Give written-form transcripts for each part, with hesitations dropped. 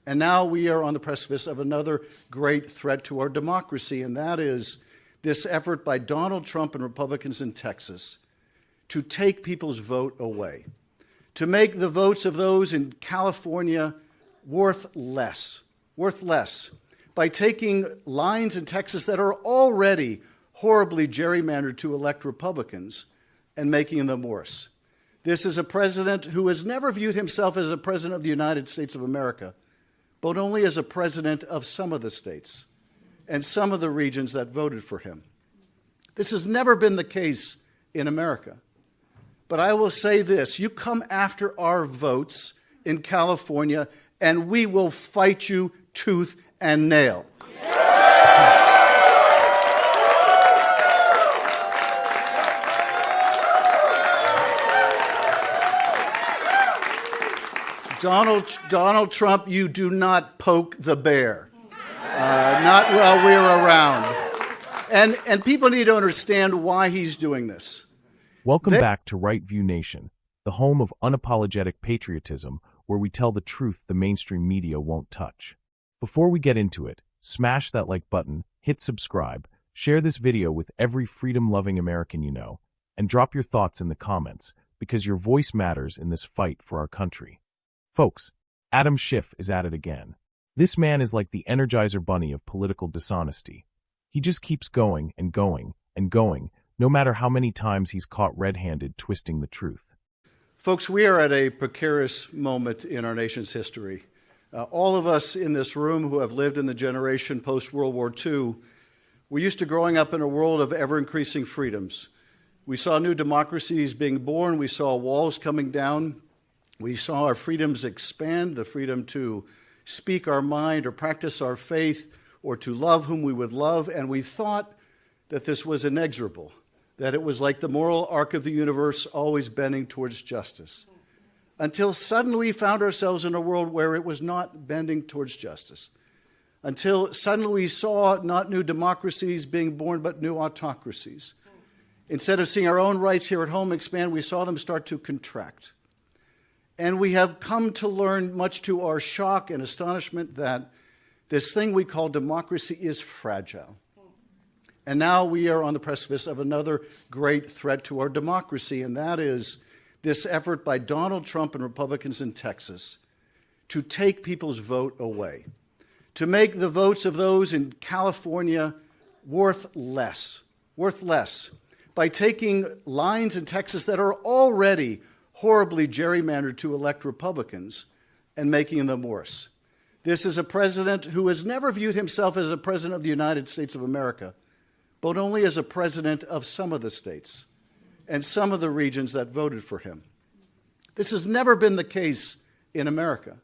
And now we are on the precipice of another great threat to our democracy, and that is this effort by Donald Trump and Republicans in Texas to take people's vote away, to make the votes of those in California worth less, by taking lines in Texas that are already horribly gerrymandered to elect Republicans and making them worse. This is a president who has never viewed himself as a president of the United States of America, but only as a president of some of the states and some of the regions that voted for him. This has never been the case in America. But I will say this, you come after our votes in California, and we will fight you tooth and nail. Donald Trump, you do not poke the bear. Not while we're around. And people need to understand why he's doing this. Welcome back to Right View Nation, the home of unapologetic patriotism, where we tell the truth the mainstream media won't touch. Before we get into it, smash that like button, hit subscribe, share this video with every freedom-loving American you know, and drop your thoughts in the comments, because your voice matters in this fight for our country. Folks, Adam Schiff is at it again. This man is like the Energizer Bunny of political dishonesty. He just keeps going and going and going, no matter how many times he's caught red-handed twisting the truth. Folks, we are at a precarious moment in our nation's history. All of us in this room who have lived in the generation post-World War II, we're used to growing up in a world of ever-increasing freedoms. We saw new democracies being born. We saw walls coming down. We saw our freedoms expand, the freedom to speak our mind or practice our faith or to love whom we would love, and we thought that this was inexorable, that it was like the moral arc of the universe always bending towards justice, until suddenly we found ourselves in a world where it was not bending towards justice, until suddenly we saw not new democracies being born, but new autocracies. Instead of seeing our own rights here at home expand, we saw them start to contract. And we have come to learn, much to our shock and astonishment, that this thing we call democracy is fragile. And now we are on the precipice of another great threat to our democracy, and that is this effort by Donald Trump and Republicans in Texas to take people's vote away, to make the votes of those in California worth less, by taking lines in Texas that are already horribly gerrymandered to elect Republicans and making them worse. This is a president who has never viewed himself as a president of the United States of America, but only as a president of some of the states and some of the regions that voted for him. This has never been the case in America.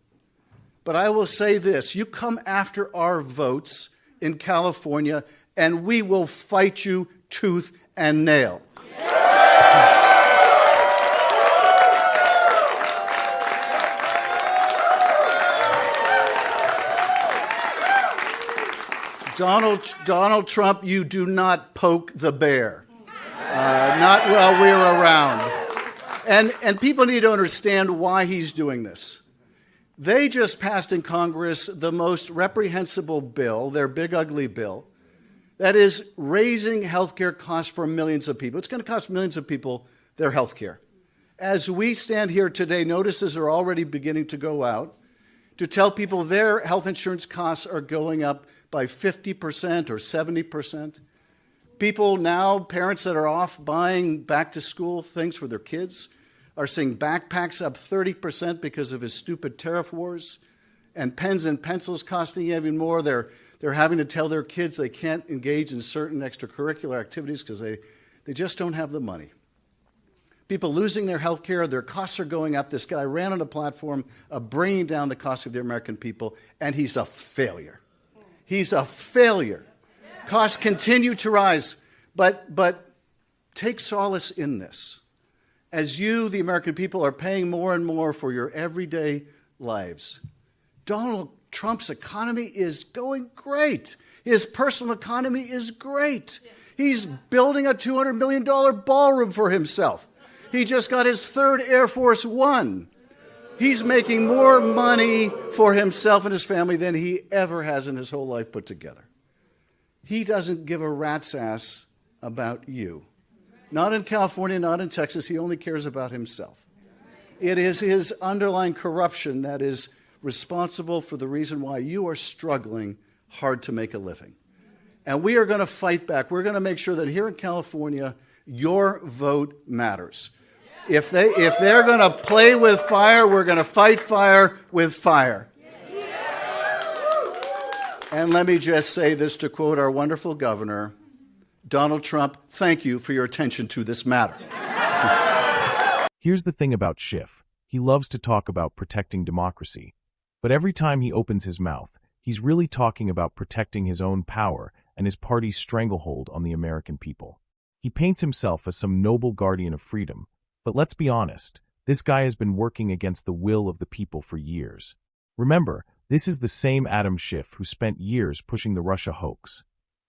But I will say this, you come after our votes in California, and we will fight you tooth and nail. Donald Trump, you do not poke the bear. Not while we're around. And people need to understand why he's doing this. They just passed in Congress the most reprehensible bill, their big ugly bill, that is raising health care costs for millions of people. It's going to cost millions of people their health care. As we stand here today, notices are already beginning to go out to tell people their health insurance costs are going up by 50% or 70%. People now, parents that are off buying back-to-school things for their kids, are seeing backpacks up 30% because of his stupid tariff wars, and pens and pencils costing even more. They're having to tell their kids they can't engage in certain extracurricular activities because they just don't have the money. People losing their health care, their costs are going up. This guy ran on a platform of bringing down the cost of the American people, and he's a failure. He's a failure. Costs continue to rise, but take solace in this. As you, the American people, are paying more and more for your everyday lives, Donald Trump's economy is going great. His personal economy is great. He's building a $200 million ballroom for himself. He just got his third Air Force One. He's making more money for himself and his family than he ever has in his whole life put together. He doesn't give a rat's ass about you. Not in California, not in Texas. He only cares about himself. It is his underlying corruption that is responsible for the reason why you are struggling hard to make a living. And we are going to fight back. We're going to make sure that here in California, your vote matters. If they're going to play with fire, we're going to fight fire with fire. And let me just say this to quote our wonderful governor, Donald Trump, thank you for your attention to this matter. Here's the thing about Schiff. He loves to talk about protecting democracy. But every time he opens his mouth, he's really talking about protecting his own power and his party's stranglehold on the American people. He paints himself as some noble guardian of freedom. But let's be honest, this guy has been working against the will of the people for years. Remember, this is the same Adam Schiff who spent years pushing the Russia hoax,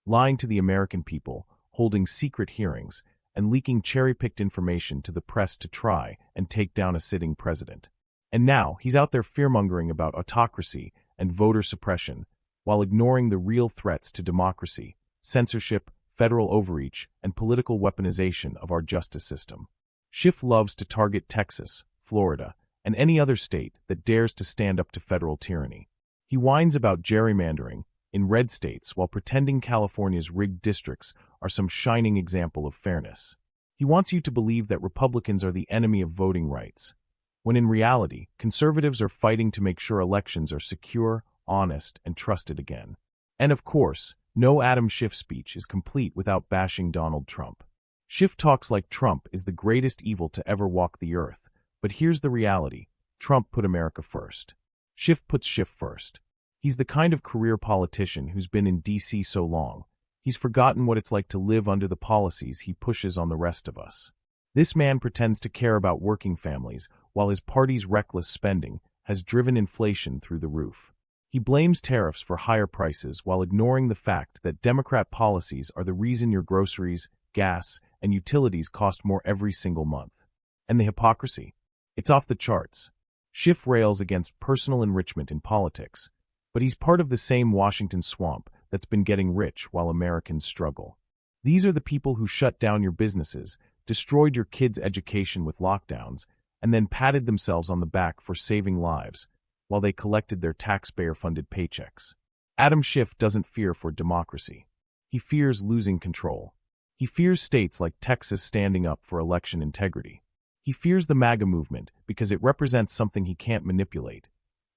lying to the American people, holding secret hearings, and leaking cherry-picked information to the press to try and take down a sitting president. And now he's out there fear-mongering about autocracy and voter suppression while ignoring the real threats to democracy, censorship, federal overreach, and political weaponization of our justice system. Schiff loves to target Texas, Florida, and any other state that dares to stand up to federal tyranny. He whines about gerrymandering in red states while pretending California's rigged districts are some shining example of fairness. He wants you to believe that Republicans are the enemy of voting rights, when in reality, conservatives are fighting to make sure elections are secure, honest, and trusted again. And of course, no Adam Schiff speech is complete without bashing Donald Trump. Schiff talks like Trump is the greatest evil to ever walk the earth, but here's the reality. Trump put America first. Schiff puts Schiff first. He's the kind of career politician who's been in D.C. so long, he's forgotten what it's like to live under the policies he pushes on the rest of us. This man pretends to care about working families, while his party's reckless spending has driven inflation through the roof. He blames tariffs for higher prices while ignoring the fact that Democrat policies are the reason your groceries, gas, and utilities cost more every single month. And the hypocrisy? It's off the charts. Schiff rails against personal enrichment in politics, but he's part of the same Washington swamp that's been getting rich while Americans struggle. These are the people who shut down your businesses, destroyed your kids' education with lockdowns, and then patted themselves on the back for saving lives while they collected their taxpayer-funded paychecks. Adam Schiff doesn't fear for democracy. He fears losing control. He fears states like Texas standing up for election integrity. He fears the MAGA movement because it represents something he can't manipulate.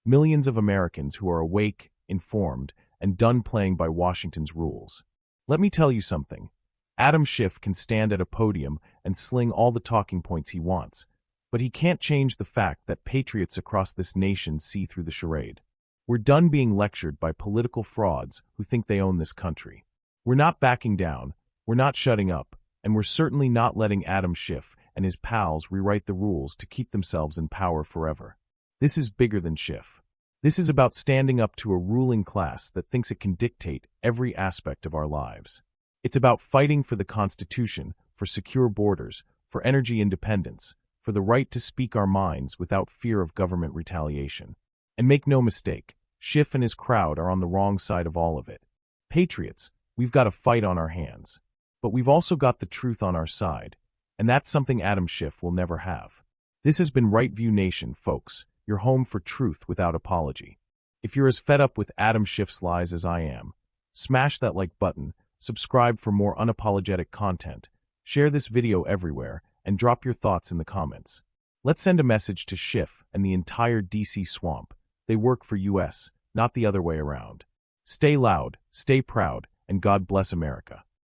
Millions of Americans who are awake, informed, and done playing by Washington's rules. Let me tell you something. Adam Schiff can stand at a podium and sling all the talking points he wants, but he can't change the fact that patriots across this nation see through the charade. We're done being lectured by political frauds who think they own this country. We're not backing down, we're not shutting up, and we're certainly not letting Adam Schiff and his pals rewrite the rules to keep themselves in power forever. This is bigger than Schiff. This is about standing up to a ruling class that thinks it can dictate every aspect of our lives. It's about fighting for the Constitution, for secure borders, for energy independence, for the right to speak our minds without fear of government retaliation. And make no mistake, Schiff and his crowd are on the wrong side of all of it. Patriots, we've got a fight on our hands. But we've also got the truth on our side, and that's something Adam Schiff will never have. This has been Right View Nation, folks, your home for truth without apology. If you're as fed up with Adam Schiff's lies as I am, smash that like button, subscribe for more unapologetic content, share this video everywhere, and drop your thoughts in the comments. Let's send a message to Schiff and the entire DC swamp. They work for US, not the other way around. Stay loud, stay proud, and God bless America.